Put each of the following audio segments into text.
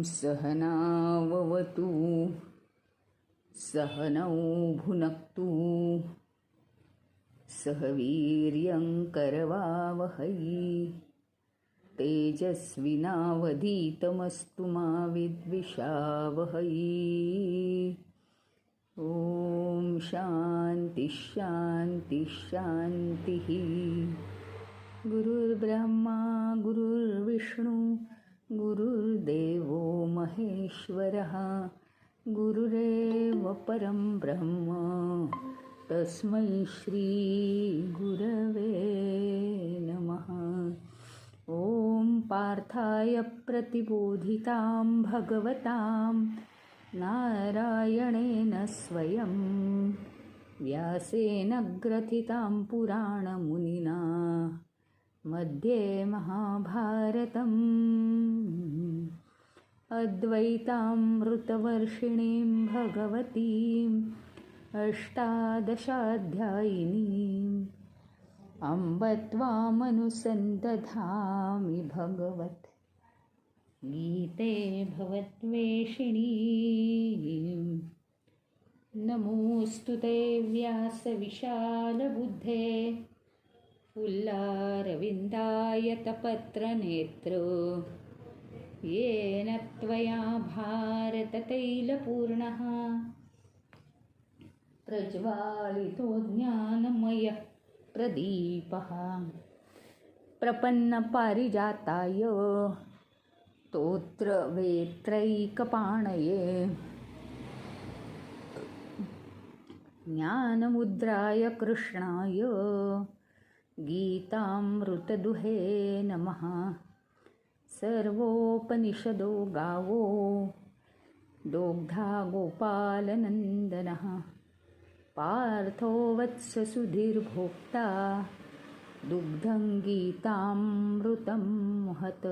सहनाववतु सहनौ भुनक्तु सह वीर्यं करवावहै तेजस्विनावधीतमस्तु मा विद्विषावहै। ॐ शान्ति शान्ति शान्तिः। गुरुर्ब्रह्मा गुरुर्विष्णु गुरुर्देवो महेश्वरः गुरुरेव परं ब्रह्म तस्मै श्री गुरवे नमः। ॐ पार्थाय प्रतिबोधितां भगवतां नारायणेन स्वयं व्यासेन ग्रथितां पुराणमुनिना मध्ये महाभारतम् अद्वैतामृतवर्षिणीं भगवतीम् अष्टादशाध्यायिनीम् अम्ब त्वामनुसन्दधामि भगवत् गीते भवद्वेषिणीम्। नमोऽस्तु ते व्यासविशालबुद्धे फुल्लारविन्दायतपत्रनेत्र येन त्वया भारततैलपूर्णः प्रज्वालितो ज्ञानमयः प्रदीपः। प्रपन्नपारिजाताय स्तोत्रवेत्रैकपाणये ज्ञानमुद्राय कृष्णाय गीतामृतदुहे नमः। सर्वोपनिषदो गावो दोग्धा गोपालनन्दनः पार्थो वत्स सुधीर्भोक्ता दुग्धं गीतामृतं महत्।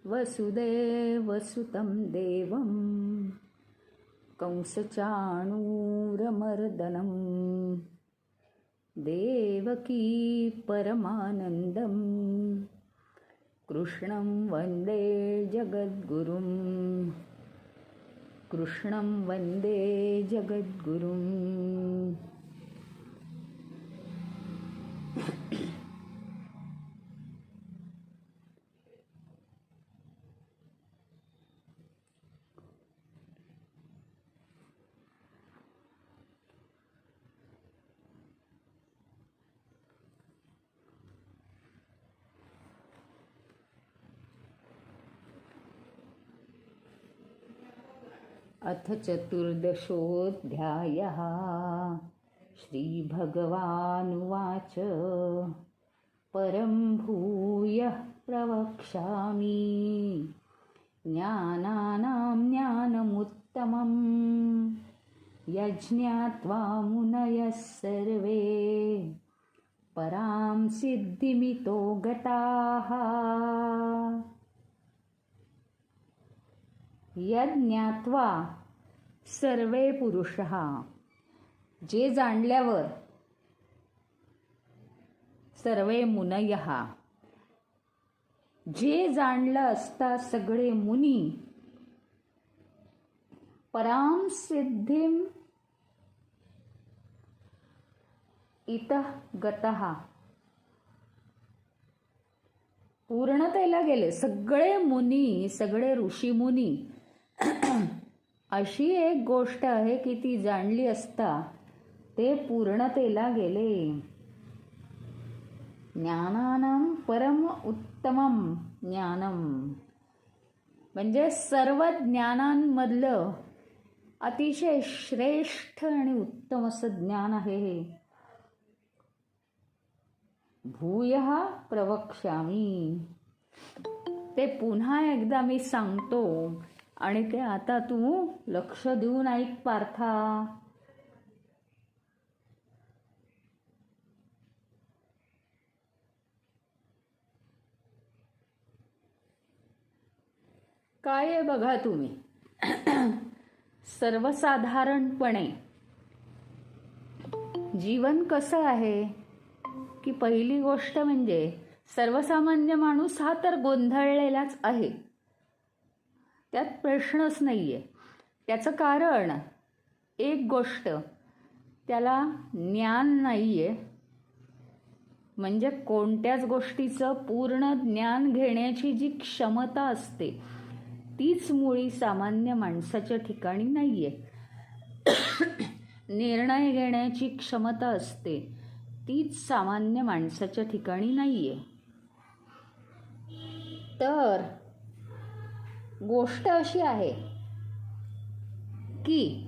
वसुदेवसुतं देवं कंसचाणूरमर्दनं देवकी परमानन्दं कृष्णं वन्दे जगद्गुरुं। कृष्णं वन्दे जगद्गुरुं। अथ चतुर्दशोऽध्यायः। श्रीभगवानुवाच परं भूयः प्रवक्ष्यामि ज्ञानानां ज्ञानमुत्तमं यज्ञात्वा मुनयः सर्वे परां सिद्धिमितो गताः। यज्ञात्वा सर्वे पुरुषः, जे जाणल्यावर सर्वे मुनयः, जे जाणलं असता सगळे मुनी पराम सिद्धिम इतः गतः, पूर्णतेला गेले सगळे मुनी, सगळे ऋषी मुनी। अशी एक गोष्ट आहे की ती जाणली असता ते पूर्णतेला गेले। ज्ञानानां परम उत्तमम ज्ञानम, म्हणजे सर्व ज्ञानांमधलं अतिशय श्रेष्ठ आणि उत्तम असं ज्ञान आहे हे। भूयः प्रवक्ष्यामि, ते पुन्हा एकदा मी सांगतो आणि ते आता तू लक्ष देऊन ऐक पार्था। काय आहे बघा तुम्ही, सर्वसाधारणपणे जीवन कसं आहे की पहिली गोष्ट म्हणजे सर्वसामान्य माणूस हा तर गोंधळलेलाच आहे, त्यात प्रश्नच नाही आहे. त्याचं कारण एक गोष्ट, त्याला ज्ञान नाही आहे. म्हणजे कोणत्याच गोष्टीचं पूर्ण ज्ञान घेण्याची जी क्षमता असते तीच मुळी सामान्य माणसाच्या ठिकाणी नाही आहे. निर्णय घेण्याची क्षमता असते तीच सामान्य माणसाच्या ठिकाणी नाही आहे. तर गोष्ट अशी आहे की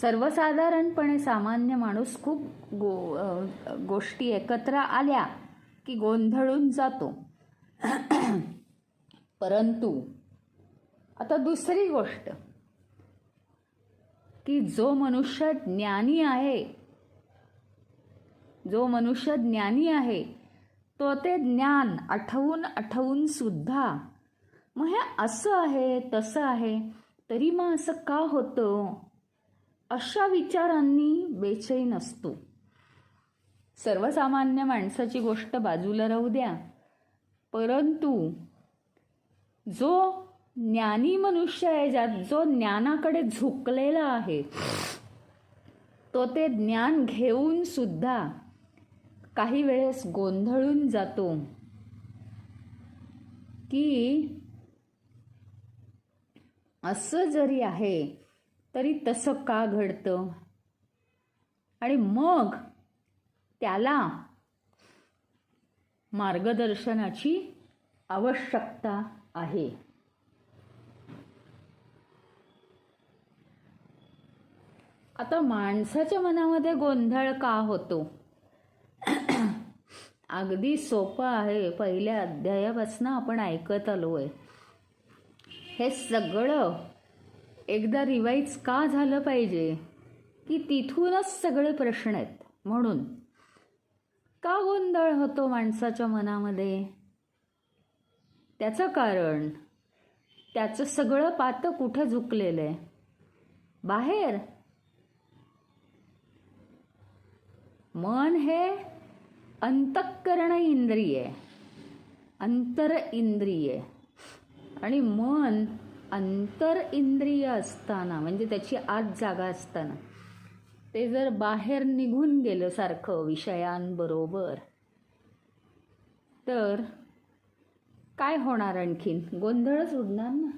सर्वसाधारणपणे सामान्य माणूस खूप गोष्टी एकत्र आल्या की गोंधळून जातो. परंतु आता दुसरी गोष्ट की जो मनुष्य ज्ञानी आहे तो ते ज्ञान आठवून सुद्धा मग हे असं आहे तसं आहे तरी मग असं का होतं अशा विचारांनी बेचैन असतो. सर्वसामान्य माणसाची गोष्ट बाजूला राहू द्या, परंतु जो ज्ञानी मनुष्य आहे, जो ज्ञानाकडे झुकलेला आहे, तो ते ज्ञान घेऊन सुद्धा काही वेळेस गोंधळून जातो की असं जरी आहे तरी तसं का घडतं, आणि मग त्याला मार्गदर्शनाची आवश्यकता आहे. आता माणसाच्या मनामध्ये गोंधळ का होतो? अगदी सोपं आहे. पहिल्या अध्यायापासून आपण ऐकत आलोय. हे सगळं एकदा रिवाईज का झालं पाहिजे की तिथूनच सगळे प्रश्न आहेत. म्हणून का गोंधळ होतो माणसाच्या मनामध्ये? त्याचं कारण त्याचं सगळं पातं कुठं झुकलेलं आहे? बाहेर. मन हे अंतःकरण इंद्रिय, अंतर इंद्रिय, आणि मन अंतर इंद्रिय असताना म्हणजे त्याची आत जागा असताना ते जर बाहेर निघून गेलं सारखं विषयांबरोबर, तर काय होणार? आणखीन गोंधळच उडणार ना.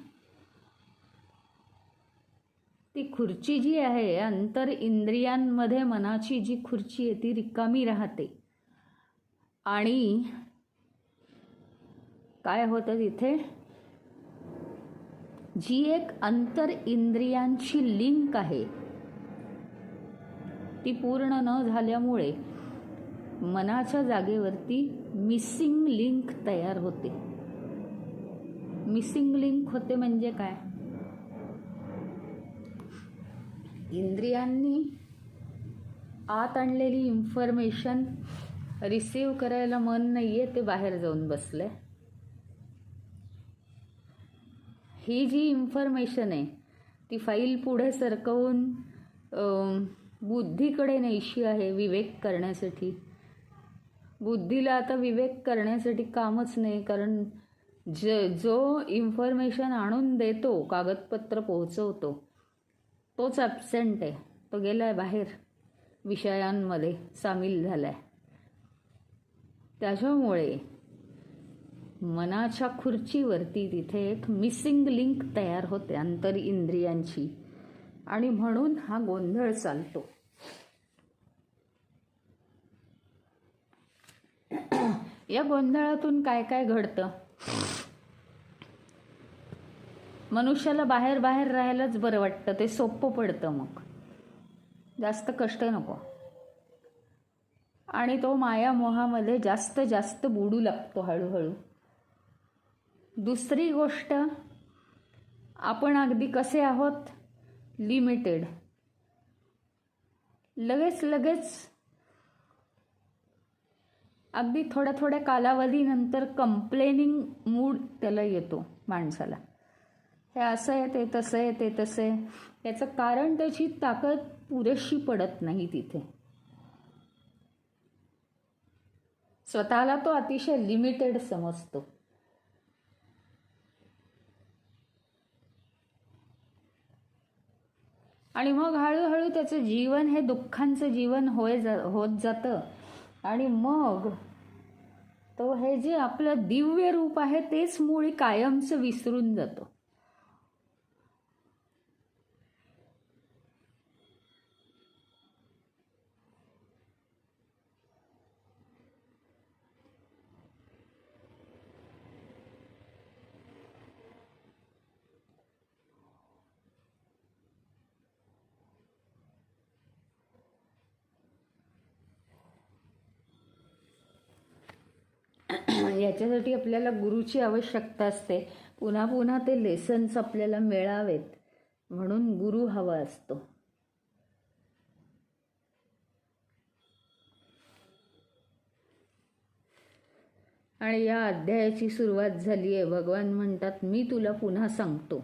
ती खुर्ची जी आहे अंतर इंद्रियांमध्ये, मनाची जी खुर्ची आहे ती रिकामी राहते. आणि काय होतं तिथे? जी एक अंतर इंद्रियांची लिंक आहे ती पूर्ण न झाल्यामुळे मनाच्या जागेवरती मिसिंग लिंक तयार होते. मिसिंग लिंक होते म्हणजे काय? इंद्रियांनी आत आणलेली इन्फॉर्मेशन रिसीव करायला मन नाहीये, ते बाहेर जाऊन बसले. ही जी इन्फॉर्मेशन आहे ती फाईल पुढे सरकवून बुद्धीकडे न्यायची आहे विवेक करण्यासाठी. बुद्धीला आता विवेक करण्यासाठी कामच नाही, कारण जो इन्फॉर्मेशन आणून देतो, कागदपत्र पोहोचवतो, तोच ॲब्सेंट आहे. तो गेलाय बाहेर, विषयांमध्ये सामील झालाय. त्याच्यामुळे मनाच्या खुर्चीवरती तिथे एक मिसिंग लिंक तयार होते अंतर इंद्रियांची, आणि म्हणून हा गोंधळ चालतो. या गोंधळातून काय काय घडतं? मनुष्याला बाहेर बाहेर राहायलाच बरं वाटतं, ते सोपं पडतं, मग जास्त कष्ट नको, आणि तो मायामोहामध्ये जास्त जास्त बुडू लागतो हळूहळू. दुसरी गोष्ट, आपण अगदी कसे आहोत? लिमिटेड. लगेच अगदी थोड्या थोड्या कालावधीनंतर कंप्लेनिंग मूड त्याला येतो माणसाला. हे असं आहे, ते तसं आहे, ते तसं आहे. याचं कारण त्याची ताकद पुरेशी पडत नाही तिथे. स्वतःला तो अतिशय लिमिटेड समजतो. आणि मग हळूहळू त्याचं जीवन हे दुःखांचं जीवन होत जातं. आणि मग तो हे जे आपलं दिव्य रूप आहे तेच मुळी कायमचं विसरून जातो. याच्यासाठी आपल्याला गुरुची आवश्यकता असते. पुन्हा पुन्हा ते लेसन्स आपल्याला मिळावेत म्हणून गुरु हवा असतो. आणि या अध्यायाची सुरुवात झाली आहे. भगवान म्हणतात मी तुला पुन्हा सांगतो.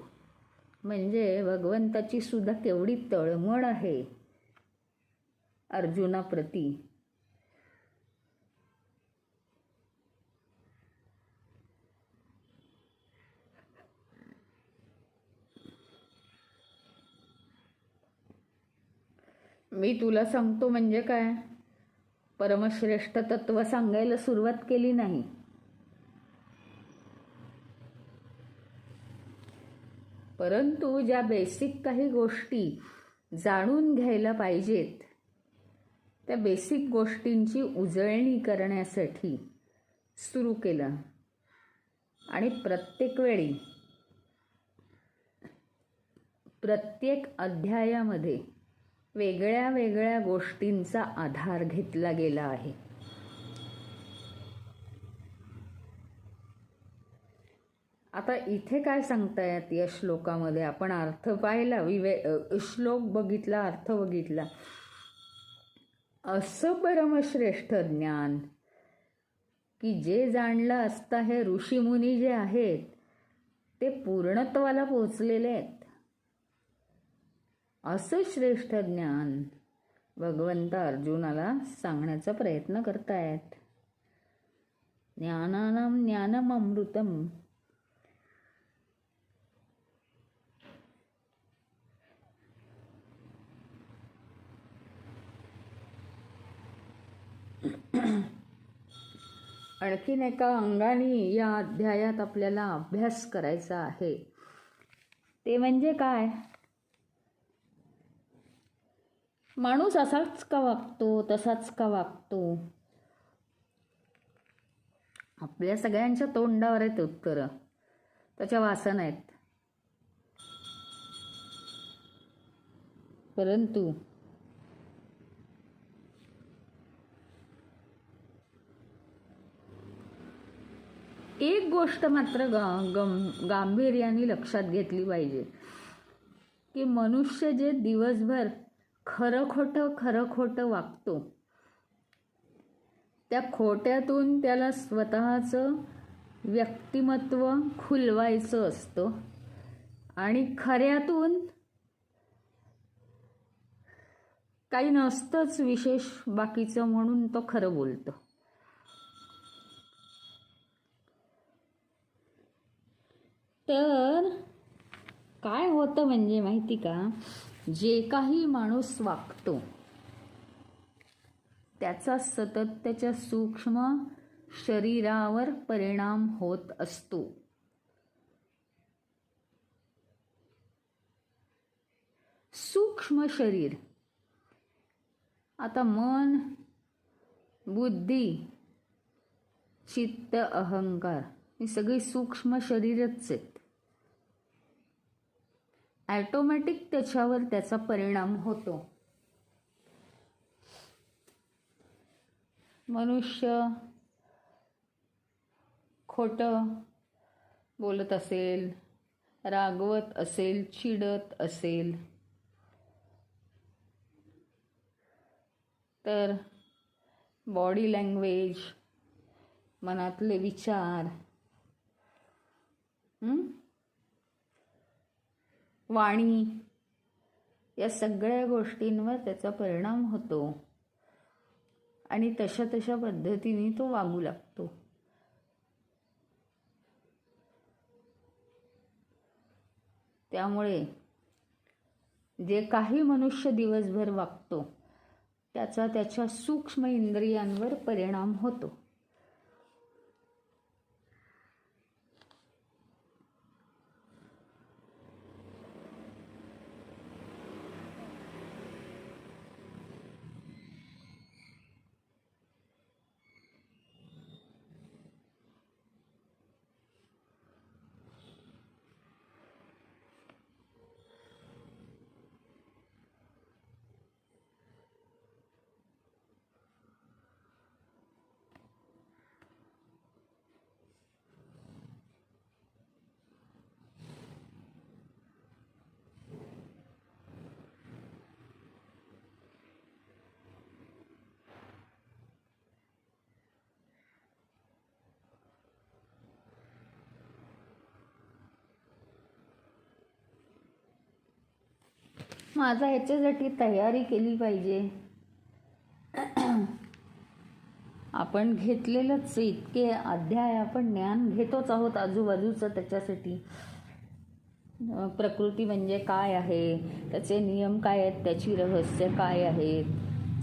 म्हणजे भगवंताची सुद्धा केवढी तळमळ आहे अर्जुनाप्रती. मी तुला सांगतो म्हणजे काय? परमश्रेष्ठ तत्व सांगायला सुरुवात केली नाही. परंतु ज्या बेसिक काही गोष्टी जाणून घ्यायला पाहिजेत त्या बेसिक गोष्टींची उजळणी करण्यासाठी सुरू केलं. आणि प्रत्येक वेळी प्रत्येक अध्यायामध्ये वेगळ्या वेगळ्या गोष्टींचा आधार घेतला गेला आहे. आता इथे काय सांगतायत या श्लोकामध्ये? आपण अर्थ पाहिला, श्लोक बघितला, अर्थ बघितला. असं परमश्रेष्ठ ज्ञान की जे जाणलं असता हे ऋषीमुनी जे आहेत ते पूर्णत्वाला पोचलेले आहेत. असं श्रेष्ठ ज्ञान भगवंत अर्जुनाला सांगण्याचा प्रयत्न करतायत. ज्ञानानां ज्ञानमृतम. आणखीन एका अंगाने या अध्यायात आपल्याला अभ्यास करायचा आहे. ते म्हणजे काय? माणूस असाच का वागतो, तसाच का वागतो? आपल्या सगळ्यांच्या तोंडावर आहेत उत्तरं, त्याच्या वासना आहेत. परंतु एक गोष्ट मात्र गांभीर्याने लक्षात घेतली पाहिजे की मनुष्य जे दिवसभर खरं खोटं वागतो त्या खोट्यातून त्याला स्वतःचं व्यक्तिमत्व खुलवायचं असतं आणि खऱ्यातून काही नसतंच विशेष बाकीचं म्हणून तो खरं बोलतो. तर काय होतं म्हणजे माहिती का? जे काही माणूस वागतो त्याचा सतत त्याच्या सूक्ष्म शरीरावर परिणाम होत असतो. सूक्ष्म शरीर, आता मन, बुद्धी, चित्त, अहंकार ही सगळी सूक्ष्म शरीरच आहेत. ॲटोमॅटिक त्याच्यावर त्याचा परिणाम होतो. मनुष्य खोटं बोलत असेल, रागवत असेल, चिडत असेल तर बॉडी लँग्वेज, मनातले विचार, वाणी, या सगळ्या गोष्टींवर त्याचा परिणाम होतो आणि तशा तशा पद्धतीने तो वागू लागतो. त्यामुळे जे काही मनुष्य दिवसभर वागतो त्याचा त्याच्या सूक्ष्म इंद्रियांवर परिणाम होतो. माझा ह्याच्यासाठी तयारी केली पाहिजे. आपण घेतलेलंच इतके अध्याय, आपण ज्ञान घेतोच आहोत आजूबाजूचं. त्याच्यासाठी प्रकृती म्हणजे काय आहे, त्याचे नियम काय आहेत, त्याची रहस्य काय आहेत,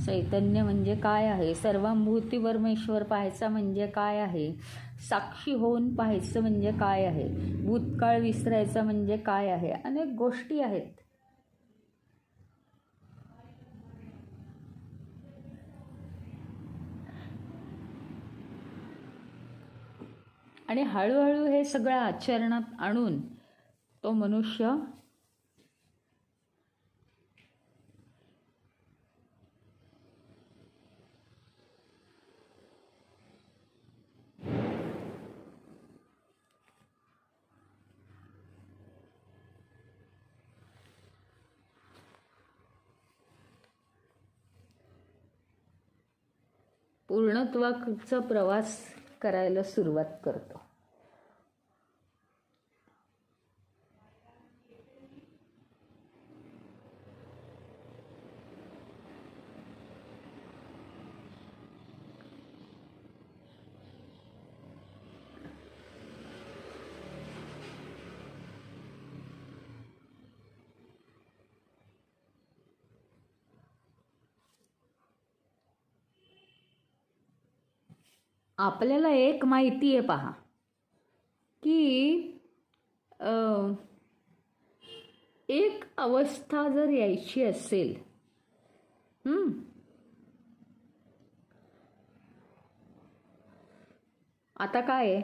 चैतन्य म्हणजे काय आहे, सर्वांभूती परमेश्वर पाहायचा म्हणजे काय आहे, साक्षी होऊन पाहायचं म्हणजे काय आहे, भूतकाळ विसरायचा म्हणजे काय आहे, अनेक गोष्टी आहेत. आणि हळूहळू हे सगळं आचरणात आणून तो मनुष्य पूर्णत्वाचा प्रवास करायला सुरुवात करतो. आपल्याला एक माहिती आहे पहा, की एक अवस्था जर यायची असेल, आता काय आहे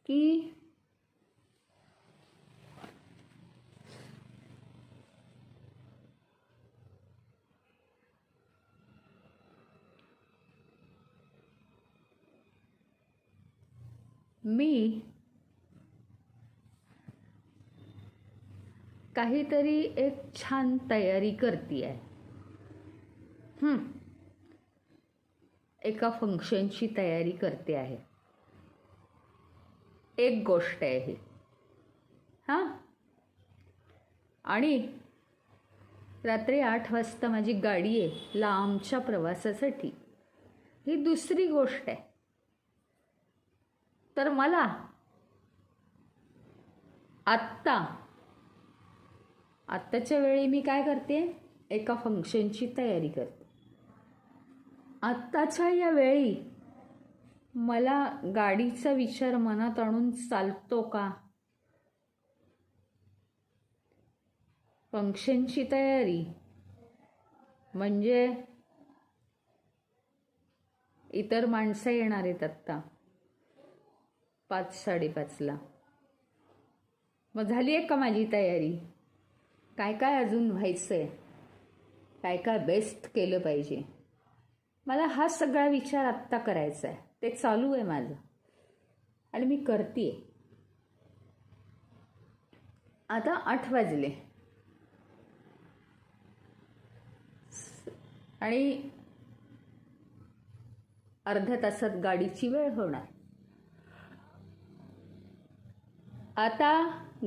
की मी काहीतरी एक छान तयारी करते आहे. एका फंक्शनची तयारी करते आहे. एक गोष्ट आहे ही. आणि रात्री 8 वाजता माझी गाडी आहे लांबच्या प्रवासासाठी. ही दुसरी गोष्ट आहे. तर मला आत्ताच्या वेळी मी काय करते, एका फंक्शनची तयारी करते. आत्ताच्या या वेळी मला गाडीचा विचार मनात आणून चालतो का? फंक्शनची तयारी म्हणजे इतर माणसं येणार आहेत आत्ता 5-5:30ला. मग झाली आहे का माझी तयारी? काय काय अजून व्हायचंय, काय काय बेस्ट केलं पाहिजे, मला हा सगळा विचार आत्ता करायचा आहे. ते चालू आहे माझं आणि मी करते. आता 8 वाजले आणि अर्ध्या तासात गाडीची वेळ होणार. आता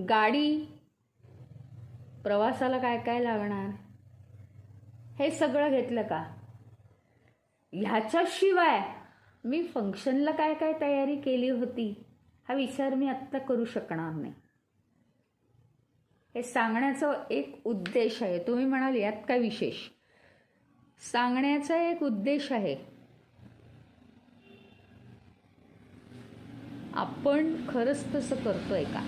गाडी प्रवासाला काय काय लागणार हे सगळं घेतलं का, ह्याच्याशिवाय मी फंक्शनला काय काय तयारी केली होती हा विचार मी आत्ता करू शकणार नाही. हे सांगण्याचा एक उद्देश आहे. तुम्ही म्हणाल यात काय विशेष, सांगण्याचा एक उद्देश आहे. आपण खरंच तसं करतोय का?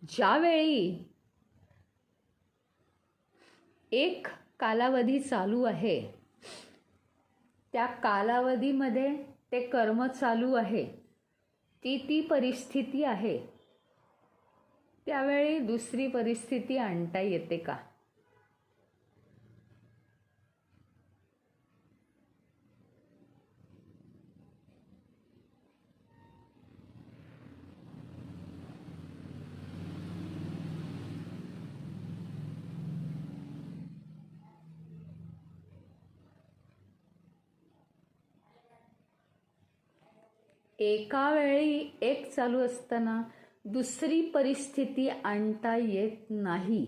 ज्यावेळी एक कालावधी चालू आहे, त्या कालावधीमध्ये ते कर्म चालू आहे, ती परिस्थिती आहे, त्यावेळी दुसरी परिस्थिती आणता येते का? एका वेळी एक चालू असताना दुसरी परिस्थिती आणता येत नाही.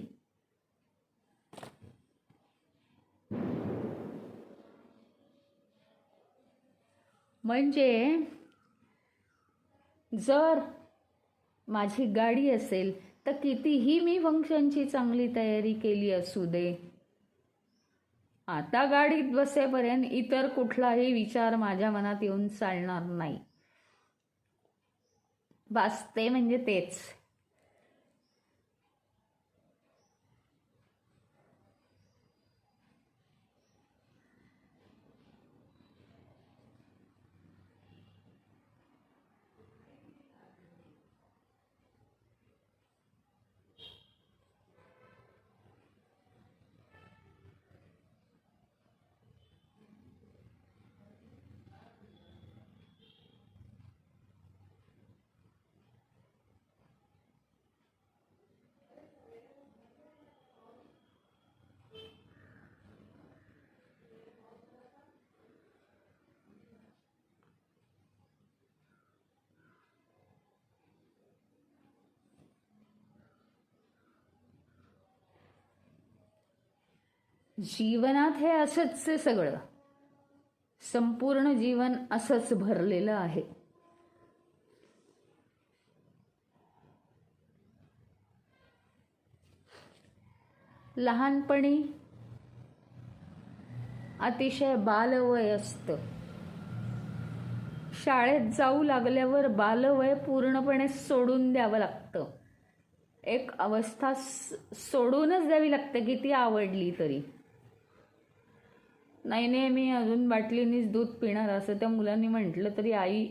म्हणजे जर माझी गाडी असेल तर कितीही मी फंक्शनची चांगली तयारी केली असू दे, आता गाडीत बसेपर्यंत इतर कुठलाही विचार माझ्या मनात येऊन चालणार नाही. बस ते म्हणजे तेच. जीवनात हे असंच आहे सगळं. संपूर्ण जीवन असंच भरलेलं आहे. लहानपणी अतिशय बालवय असतं. शाळेत जाऊ लागल्यावर बालवय पूर्णपणे सोडून द्यावं लागतं. एक अवस्था सोडूनच द्यावी लागते किती आवडली तरी. नाही मी अजून बाटलीनीच दूध पिणार असं त्या मुलांनी म्हटलं तरी आई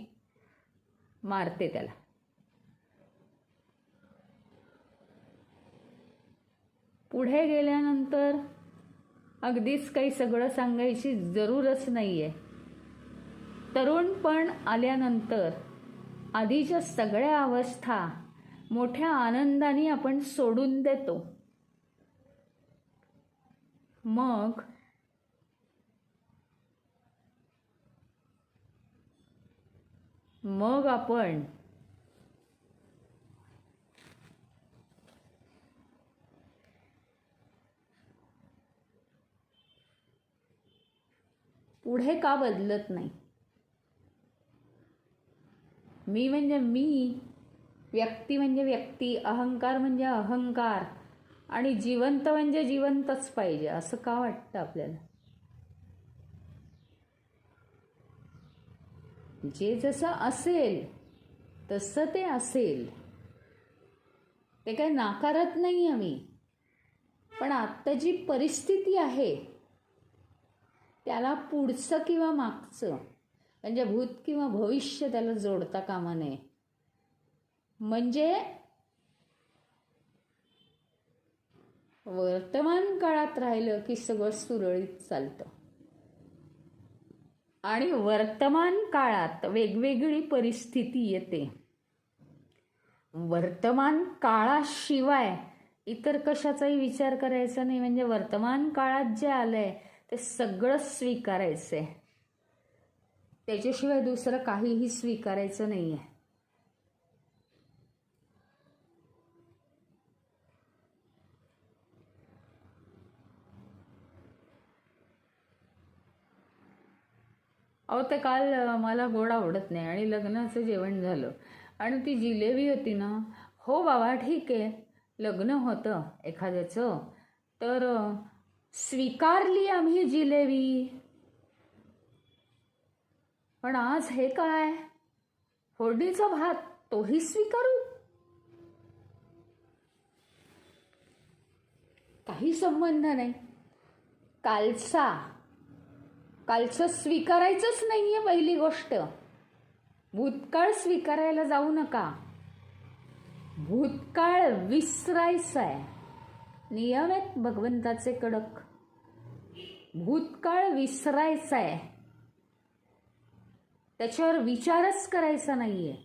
मारते त्याला. पुढे गेल्यानंतर अगदीच काही सगळं सांगायची जरूरच नाहीये. तरुणपण आल्यानंतर आधीच्या सगळ्या अवस्था मोठ्या आनंदाने आपण सोडून देतो. मग आपण पुढे का बदलत नाही? मी म्हणजे मी, व्यक्ती म्हणजे व्यक्ती, अहंकार म्हणजे अहंकार आणि जिवंत म्हणजे जिवंतच पाहिजे असं का वाटतं आपल्याला? जे जसं असेल तसं ते असेल, ते काही नाकारत नाही आम्ही. पण आत्ता जी परिस्थिती आहे त्याला पुढचं किंवा मागचं म्हणजे भूत किंवा भविष्य त्याला जोडता कामा नये. म्हणजे वर्तमान काळात राहिलं की सगळं सुरळीत चालतं. आणि वर्तमान काळात वेगवेगळी परिस्थिती येते. वर्तमान काळाशिवाय इतर कशाचाही विचार करायचा नाही. म्हणजे वर्तमान काळात जे आलंय ते सगळंच स्वीकारायचंय. त्याच्याशिवाय दुसरं काहीही स्वीकारायचं नाहीये. अहो, ते काल मला गोड आवडत नाही आणि लग्नाचं जेवण झालं आणि ती जिलेबी होती ना. हो बाबा, ठीक आहे, लग्न होतं एखाद्याचं तर स्वीकारली आम्ही जिलेबी. पण आज हे काय, फोडणीचा भात, तोही स्वीकारू? काही संबंध नाही. कालचं स्वीकारायचंच नाहीये. पहिली गोष्ट, भूतकाळ स्वीकारायला जाऊ नका. भूतकाळ विसरायचा आहे. नियम आहेत भगवंताचे कडक. भूतकाळ विसरायचा आहे. त्याच्यावर विचारच करायचा नाहीये.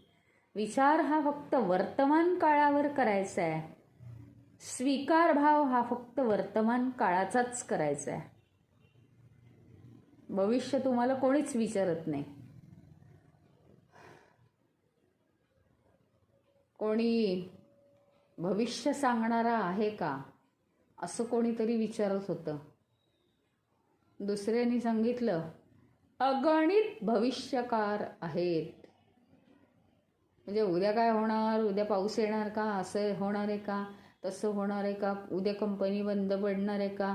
विचार हा फक्त वर्तमान काळावर करायचा आहे. स्वीकार भाव हा फक्त वर्तमान काळाचाच करायचा आहे. भविष्य तुम्हाला कोणीच विचारत नाही. कोणी भविष्य सांगणारा आहे का असं कोणीतरी विचारत होतं. दुसऱ्यांनी सांगितलं अगणित भविष्यकार आहेत. म्हणजे उद्या काय होणार, उद्या पाऊस येणार का, असं होणार आहे का, तसं होणार आहे का, उद्या कंपनी बंद पडणार आहे का,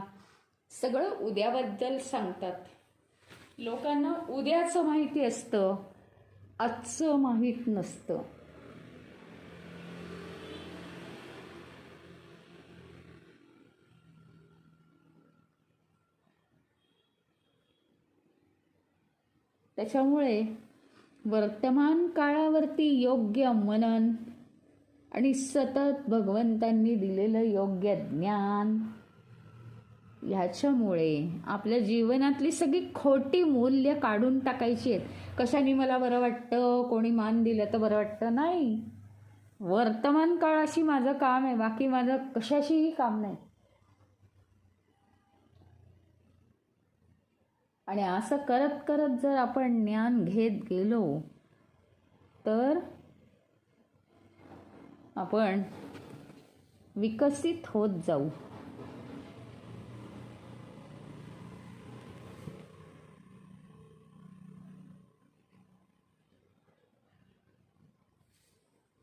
सगळं उद्याबद्दल सांगतात. लोकांना उद्याचं माहिती असतं, आजचं माहीत नसतं. त्याच्यामुळे वर्तमान काळावरती योग्य मनन आणि सतत भगवंतांनी दिलेलं योग्य ज्ञान, ह्याच्यामुळे आपल्या जीवनातली सगळी खोटी मूल्य काढून टाकायची आहेत. कशाने मला बरं वाटतं, कोणी मान दिलं तर बरं वाटतं, नाही. वर्तमान काळाशी माझं काम आहे, बाकी माझं कशाशीही काम नाही. आणि असं करत करत जर आपण ज्ञान घेत गेलो तर आपण विकसित होत जाऊ.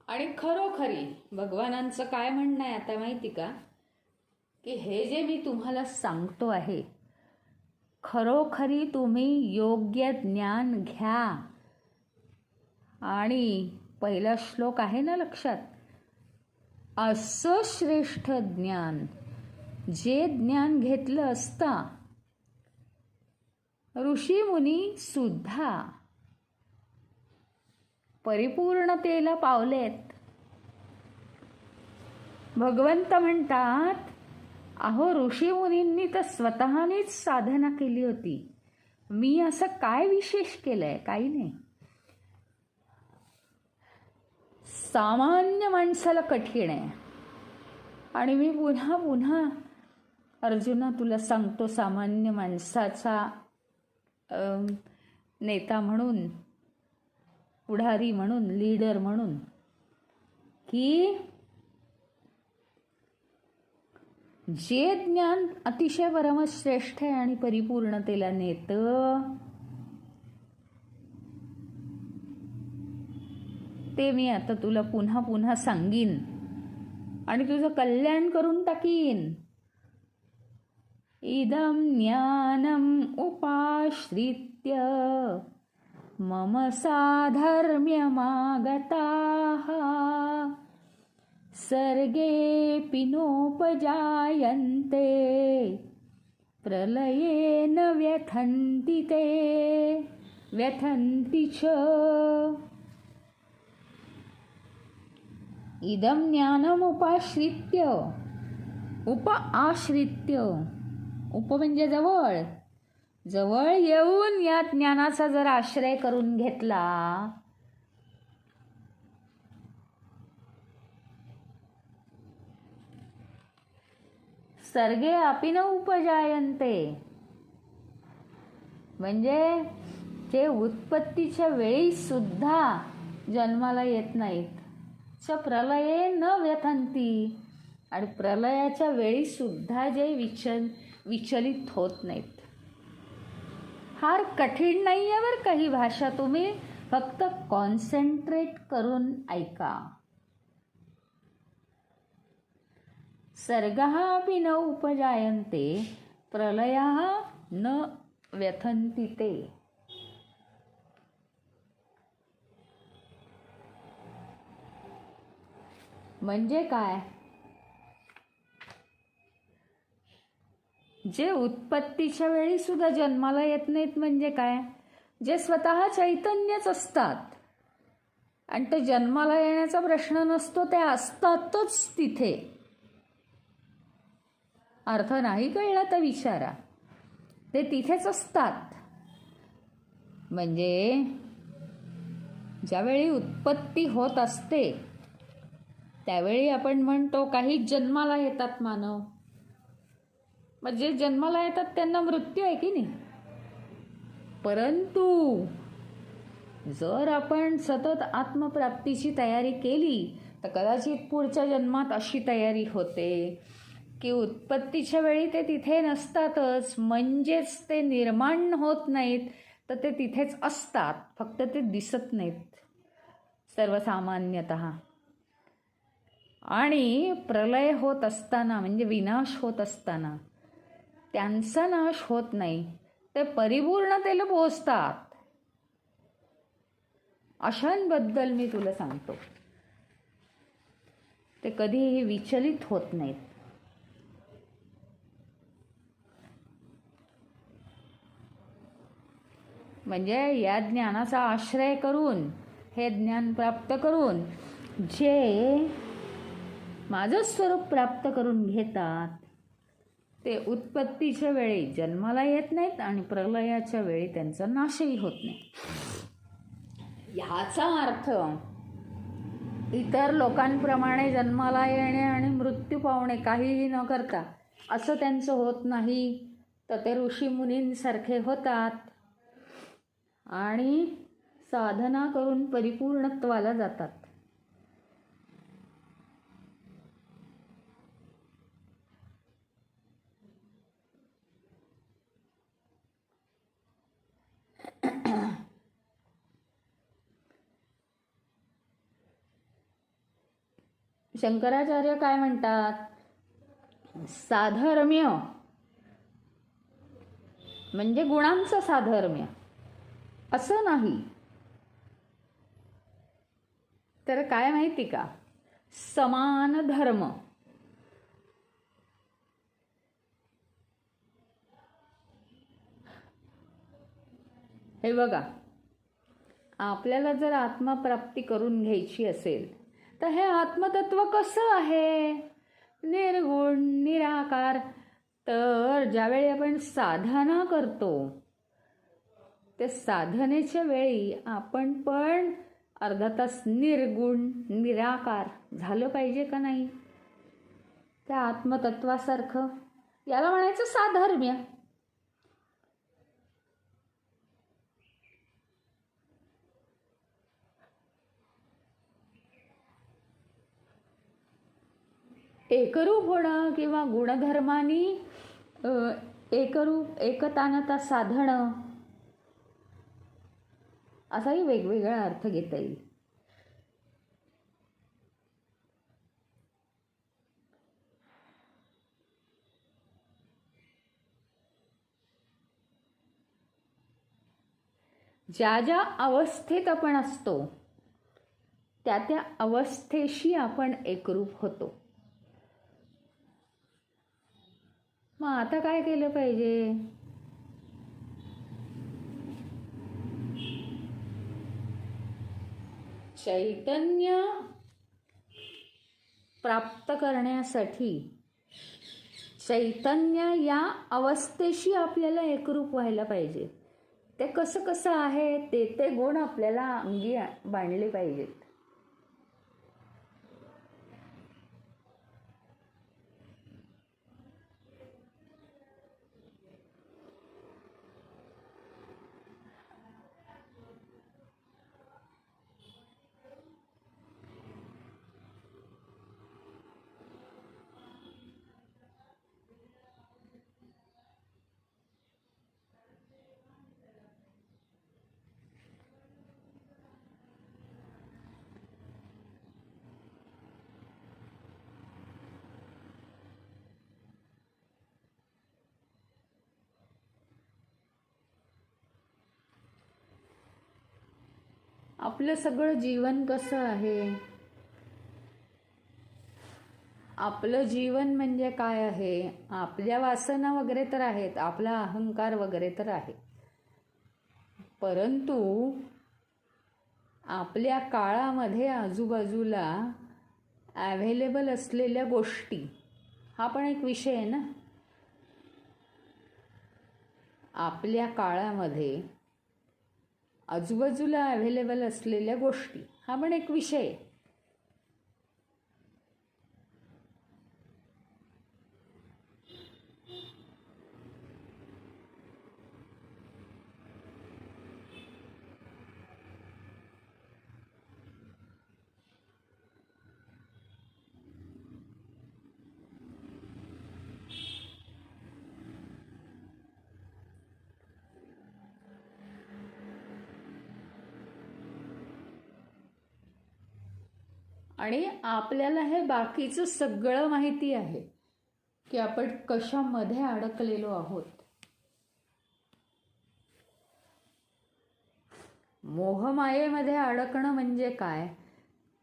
आणि खरोखरी भगवानांचं काय म्हणणं आहे आता माहिती का, की हे जे मी तुम्हाला सांगतो आहे, खरोखरी तुम्ही योग्य ज्ञान घ्या. आणि पहिला श्लोक आहे ना लक्षात, असं श्रेष्ठ ज्ञान जे ज्ञान घेतलं असता ऋषी मुनी सुद्धा परिपूर्णतेला पावलेत. भगवंत म्हणतात, अहो ऋषी मुनींनी तर स्वतःनीच साधना केली होती, मी असं काय विशेष केलंय, काही नाही. सामान्य माणसाला कठीण आहे. आणि मी पुन्हा पुन्हा अर्जुना तुला सांगतो, सामान्य माणसाचा नेता म्हणून, पुढारी म्हणून, लीडर म्हणून, की जे ज्ञान अतिशय परमश्रेष्ठ आहे आणि परिपूर्णतेला नेतं, ते मी आता तुला पुन्हा पुन्हा सांगीन आणि तुझं कल्याण करून टाकीन. इदं ज्ञानम् उपाश्रित्य मम साधर्म्यमागताः सर्गेऽपि नोपजायन्ते प्रलयेन व्यथन्ति ते व्यथन्ति च. इदं ज्ञानम् उपाश्रित्य, आश्रित्य, उप म्हणजे जवळ, जवळ येऊन या ज्ञानाचा जर आश्रय करून घेतला सर्गे अपि न उपजायन्ते, म्हणजे ते उत्पत्तीच्या वेळी सुद्धा जन्माला येत नाहीत. च प्रलये न व्यथंती, आणि प्रलयाच्या वेळी सुद्धा जे विचलित होत नाहीत. फार कठीण नाही आहे बरं काही भाषा, तुम्ही फक्त कॉन्सन्ट्रेट करून ऐका. सर्गः अपि न उपजायन्ते प्रलयः न व्यथन्ति ते. म्हणजे काय? जे उत्पत्तीच्या वेळी सुद्धा जन्माला येत नाहीत म्हणजे काय? जे स्वतः चैतन्यच असतात आणि ते जन्माला येण्याचा प्रश्न नसतो, ते असतातच तिथे. अर्थ नाही कळला तर विचारा. ते तिथेच असतात. म्हणजे ज्यावेळी उत्पत्ती होत असते त्यावेळी आपण म्हणतो काही जन्माला येतात मानव. म्हणजे जन्माला येतात त्यांना मृत्यू आहे की नाही. परंतु जर आपण सतत आत्मप्राप्तीची तयारी केली तर कदाचित पुढच्या जन्मात अशी तयारी होते की उत्पत्तीच्या वेळी ते तिथे नसतातच, म्हणजेच ते निर्माण होत नाहीत, तर ते तिथेच असतात, फक्त ते दिसत नाहीत सर्वसामान्यतः. आणि प्रलय होत असताना म्हणजे विनाश होत असताना त्यांचा नाश होत नाही, ते परिपूर्णतेला पोहोचतात. अशांबद्दल मी तुला सांगतो, ते कधीही विचलित होत नाहीत. म्हणजे या ज्ञानाचा आश्रय करून, हे ज्ञान प्राप्त करून जे माझं स्वरूप प्राप्त करून घेतात ते उत्पत्तीच्या वेळी जन्माला येत नाहीत आणि प्रलयाच्या वेळी त्यांचा नाशही होत नाही. ह्याचा अर्थ इतर लोकांप्रमाणे जन्माला येणे आणि मृत्यू पावणे काहीही न करता असं त्यांचं होत नाही, तर ते ऋषीमुनींसारखे होतात आणि साधना करून परिपूर्णत्वाला जातात. शंकराचार्य काय म्हणतात? साधर्म्य म्हणजे गुणांचं साधर्म्य असं नाही, तर काय माहिती का? समान धर्म. हे बघा, आपल्याला जर आत्मप्राप्ती करून घ्यायची असेल तर हे आत्मतत्व कसं आहे? निर्गुण, निराकार. तर ज्यावेळी आपण साधना करतो त्या साधनेच्या वेळी आपण पण अर्धा तास निर्गुण, निराकार झालं पाहिजे का नाही? त्या आत्मतत्वासारखं. याला म्हणायचं साधर्म्य. एकरूप होणं किंवा गुणधर्मानी एकतानता साधणं असाही वेगवेगळा अर्थ घेता येईल. ज्या ज्या अवस्थेत आपण असतो त्या त्या अवस्थेशी आपण एकरूप होतो. मग आता काय केलं पाहिजे? चैतन्य प्राप्त करण्यासाठी चैतन्य या अवस्थेशी आपल्याला एकरूप व्हायला पाहिजे. ते कसं कसं आहे ते गुण आपल्याला अंगी बांधले पाहिजेत. आपलं सगळं जीवन कसं आहे? आपलं जीवन म्हणजे काय आहे? आपल्या वासना वगैरे तर आहेत, आपला अहंकार वगैरे तर आहे, परंतु आपल्या काळामध्ये आजूबाजूला अव्हेलेबल असलेल्या गोष्टी, हा पण एक विषय आहे ना. आपल्या काळामध्ये आजूबाजूला अव्हेलेबल असलेल्या गोष्टी, हा पण एक विषय आहे. आणि आपल्याला हे बाकीचं सगळं माहिती आहे की आपण कशामध्ये अडकलेलो आहोत. मोहमायेमध्ये अडकणं म्हणजे काय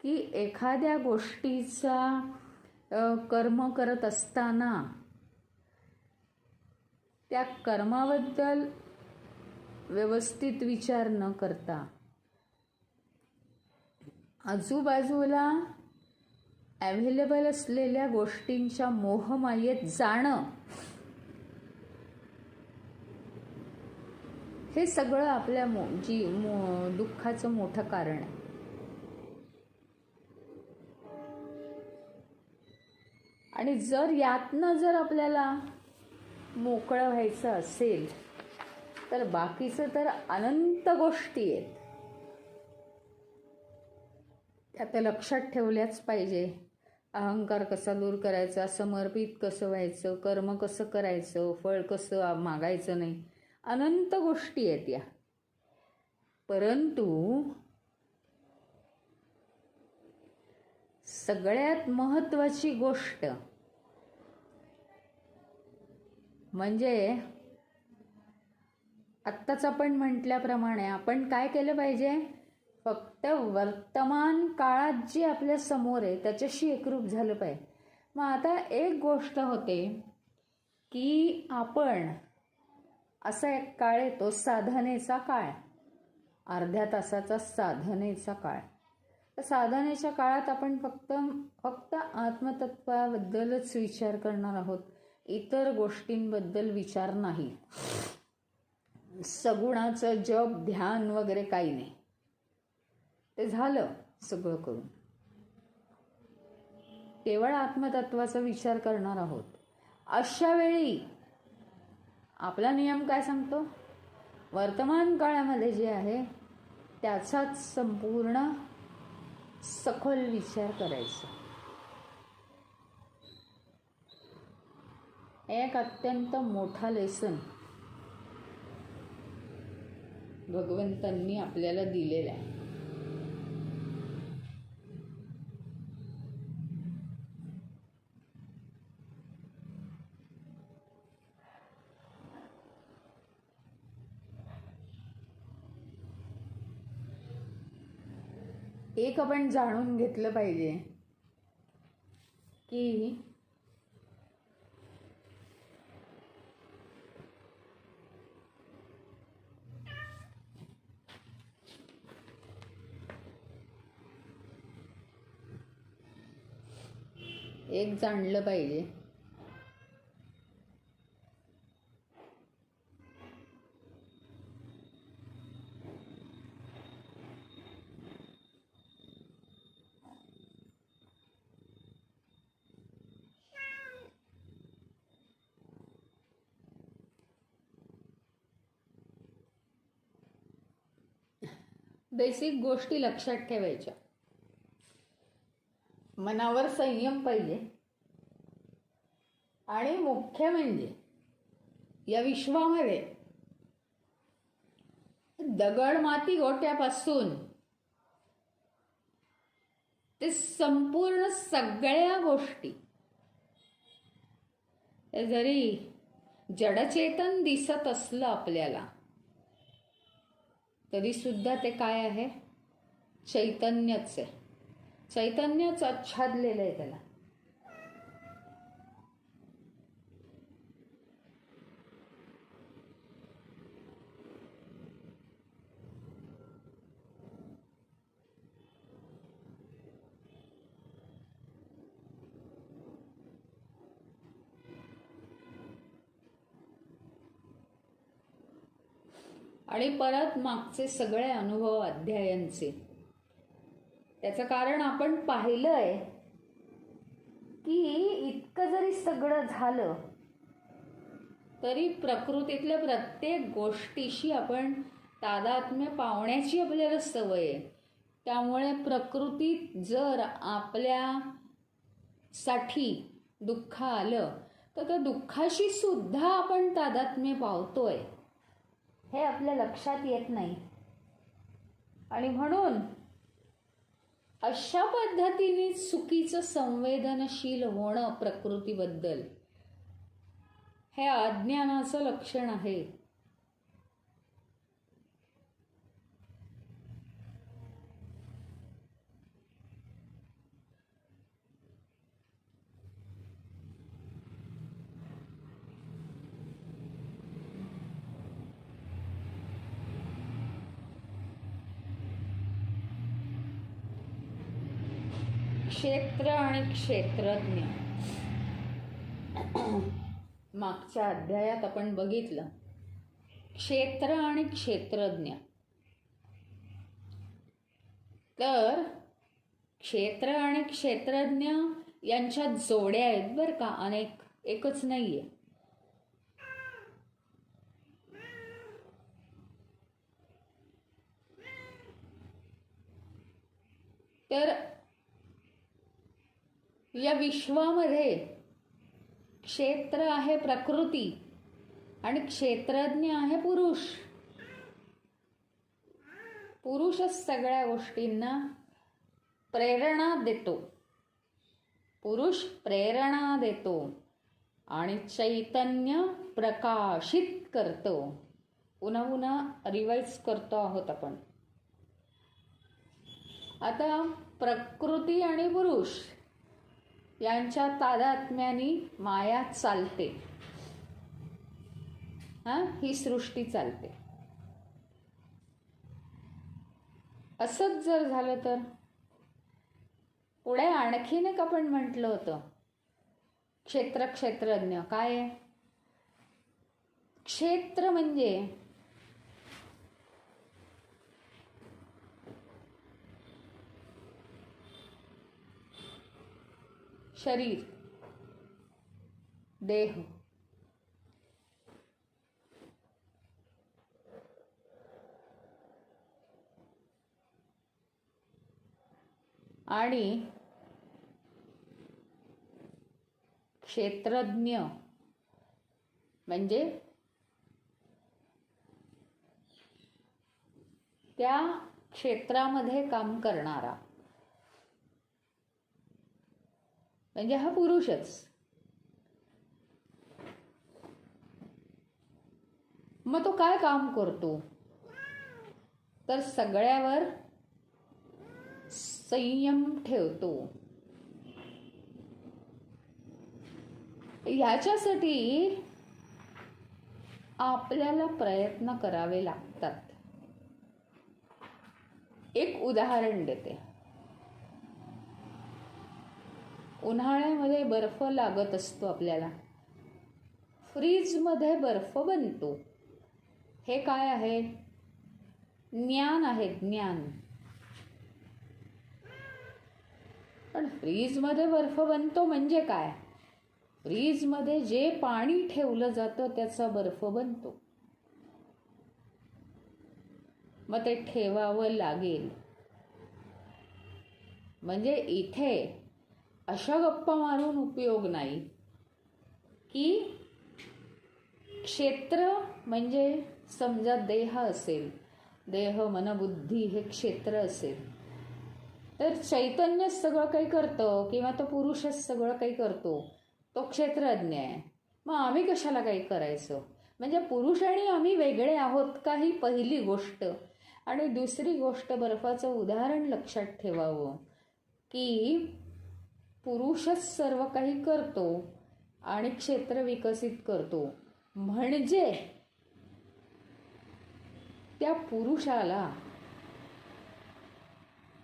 की एखाद्या गोष्टीचा कर्म करत असताना त्या कर्माबद्दल व्यवस्थित विचार न करता आजूबाजूला अव्हेलेबल असलेल्या गोष्टींच्या मोहमायेत जाणं, हे सगळं आपल्या दुःखाचं मोठं कारण आहे. आणि जर यातनं जर आपल्याला मोकळं व्हायचं असेल तर बाकीचं तर अनंत गोष्टी आहेत, त्या लक्षात ठेवल्याच पाहिजे. अहंकार कसा दूर करायचा, समर्पित कसं व्हायचं, कर्म कसं करायचं, फळ कसं मागायचं नाही, अनंत गोष्टी आहेत या. परंतु सगळ्यात महत्त्वाची गोष्ट म्हणजे आत्ताच आपण म्हटल्याप्रमाणे आपण काय केलं पाहिजे, फक्त वर्तमान काळात जे आपल्या समोर आहे त्याच्याशी एकरूप झालं पाहिजे. मग आता एक गोष्ट होते की आपण असा एक काळ येतो साधनेचा काळ, अर्ध्या तासाचा साधनेचा काळ. तर साधनेच्या काळात आपण फक्त आत्मतत्वाबद्दलच विचार करणार आहोत, इतर गोष्टींबद्दल विचार नाही. सगुणाचं जप ध्यान वगैरे काही नाही, ते झालं सगळं करून. केवळ आत्मतत्वाचा विचार करणार आहोत. अशा वेळी आपला नियम काय सांगतो, वर्तमान काळामध्ये जे आहे त्याचाच संपूर्ण सखोल विचार करायचा. एक अत्यंत मोठा लेसन भगवंतांनी आपल्याला दिलेला आहे. एक आपण जाणून घेतलं पाहिजे की एक जाणलं पाहिजे बेसिक गोष्टी लक्षात ठेवायच्या. मनावर संयम पाहिजे आणि मुख्य म्हणजे या विश्वामध्ये दगड माती गोट्यापासून ते संपूर्ण सगळ्या गोष्टी, जरी जडचेतन दिसत असलं आपल्याला तरी सुद्धा ते काय आहे, चैतन्यच आहे. चैतन्यच आच्छादलेलं आहे त्याला. आणि परत मागचे सगळे अनुभव अध्यायांचे, त्याचं कारण आपण पाहिलंय की इतकं जरी सगळं झालं तरी प्रकृतीतल्या प्रत्येक गोष्टीशी आपण तादात्म्य पावण्याची आपल्याला सवय आहे. त्यामुळे प्रकृतीत जर आपल्यासाठी दुःख आलं तर त्या दुःखाशी सुद्धा आपण तादात्म्य पावतोय हे आपल्या लक्षात येत नाही. आणि म्हणून अशा पद्धतीने चुकीचं संवेदनशील होणं प्रकृतीबद्दल हे अज्ञानाचं लक्षण आहे. क्षेत्र आणि क्षेत्रज्ञ, मागच्या अध्यायात आपण बघितलं. क्षेत्र आणि क्षेत्रज्ञ, तर क्षेत्र आणि क्षेत्रज्ञ यांच्यात जोड्या आहेत बरं का, अनेक, एकच नाहीये. तर या विश्वामध्ये क्षेत्र आहे प्रकृती आणि क्षेत्रज्ञ आहे पुरुष. पुरुषच सगळ्या गोष्टींना प्रेरणा देतो. पुरुष प्रेरणा देतो आणि चैतन्य प्रकाशित करतो. पुन्हा पुन्हा रिवाइज करतो आहोत आपण. आता प्रकृती आणि पुरुष यांच्या तादात्म्याने माया चालते. ही सृष्टी चालते. असंच जर झालं तर पुढे आणखीन एक आपण म्हटलं होतं, क्षेत्र क्षेत्रज्ञ काय आहे. क्षेत्र म्हणजे शरीर, देह. आणि क्षेत्रज्ञ म्हणजे त्या क्षेत्रामध्ये काम करणारा, म्हणजे हा पुरुषच. मग तो काय काम करतो तर सगळ्यावर संयम ठेवतो. याच्यासाठी आपल्याला प्रयत्न करावे लागतात. एक उदाहरण देते. उन्हाळ्यामध्ये बर्फ लागत असतो आपल्याला, फ्रीजमध्ये बर्फ बनतो. हे काय आहे? ज्ञान आहे, ज्ञान. पण फ्रीजमध्ये बर्फ बनतो म्हणजे काय? फ्रीजमध्ये जे पाणी ठेवलं जातं त्याचा बर्फ बनतो. मग ते ठेवावं लागेल. म्हणजे इथे अशा गप्पा मारून उपयोग नाही की क्षेत्र म्हणजे समजा देह असेल, देह मन बुद्धी हे क्षेत्र असेल, तर चैतन्य सगळं काही करतं किंवा तो पुरुषच सगळं काही करतो, तो क्षेत्रज्ञ आहे. मग आम्ही कशाला काही करायचं? म्हणजे पुरुष आणि आम्ही वेगळे आहोत का ही पहिली गोष्ट. आणि दुसरी गोष्ट, बर्फाचं उदाहरण लक्षात ठेवावं की पुरुषच सर्व काही करतो आणि क्षेत्र विकसित करतो, म्हणजे त्या पुरुषाला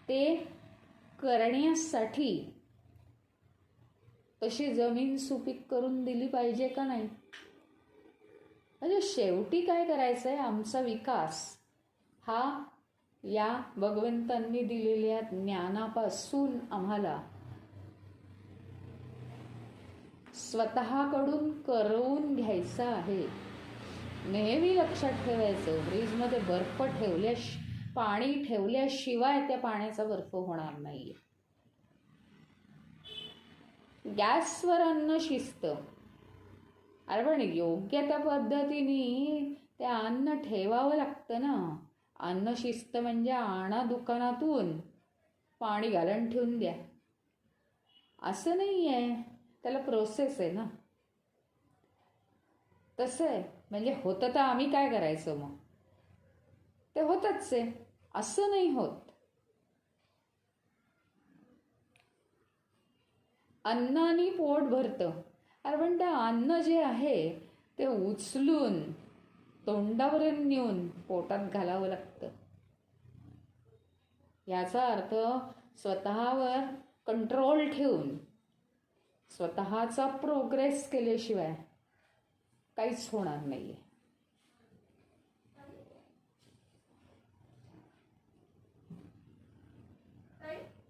ते करण्यासाठी तशी जमीन सुपीक करून दिली पाहिजे का नाही? म्हणजे शेवटी काय करायचंय, आमचा विकास हा या भगवंतांनी दिलेल्या ज्ञानापासून आम्हाला स्वतःकडून करून घ्यायचा आहे. नेहमी लक्षात ठेवायचं, फ्रीजमध्ये बर्फ पाणी ठेवल्याशिवाय त्या पाण्याचा बर्फ होणार नाहीये. गॅसवर अन्न शिजतं, अरे पण योग्य त्या पद्धतीने ते अन्न ठेवावं लागतं ना. अन्न शिस्त म्हणजे आणा दुकानातून, पाणी घालून ठेवून द्या, असं नाही आहे. त्याला प्रोसेस आहे ना. तसं आहे. म्हणजे होतं तर आम्ही काय करायचं मग? ते होतच आहे, असं नाही होत. अन्नाने पोट भरतं, अरे पण त्या अन्न जे आहे ते उचलून तोंडावर नेऊन पोटात घालावं लागतं. याचा अर्थ स्वतःवर कंट्रोल ठेवून स्वतःचा प्रोग्रेस केल्याशिवाय काहीच होणार नाहीये.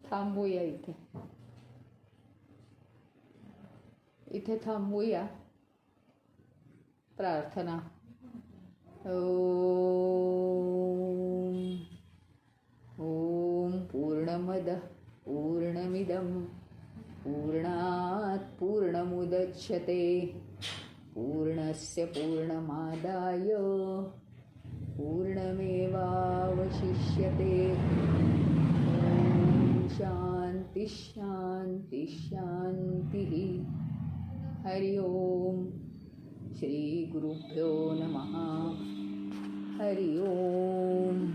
थांबूया इथे थांबूया. प्रार्थना. ओम पूर्णमद पूर्णमिदं पूर्णात् पूर्णमुदच्यते पूर्णस्य पूर्णमादाय पूर्णमेवावशिष्यते. शांति शांति शांति. हरि ओम. श्री गुरुभ्यो नमः. हरि ओम.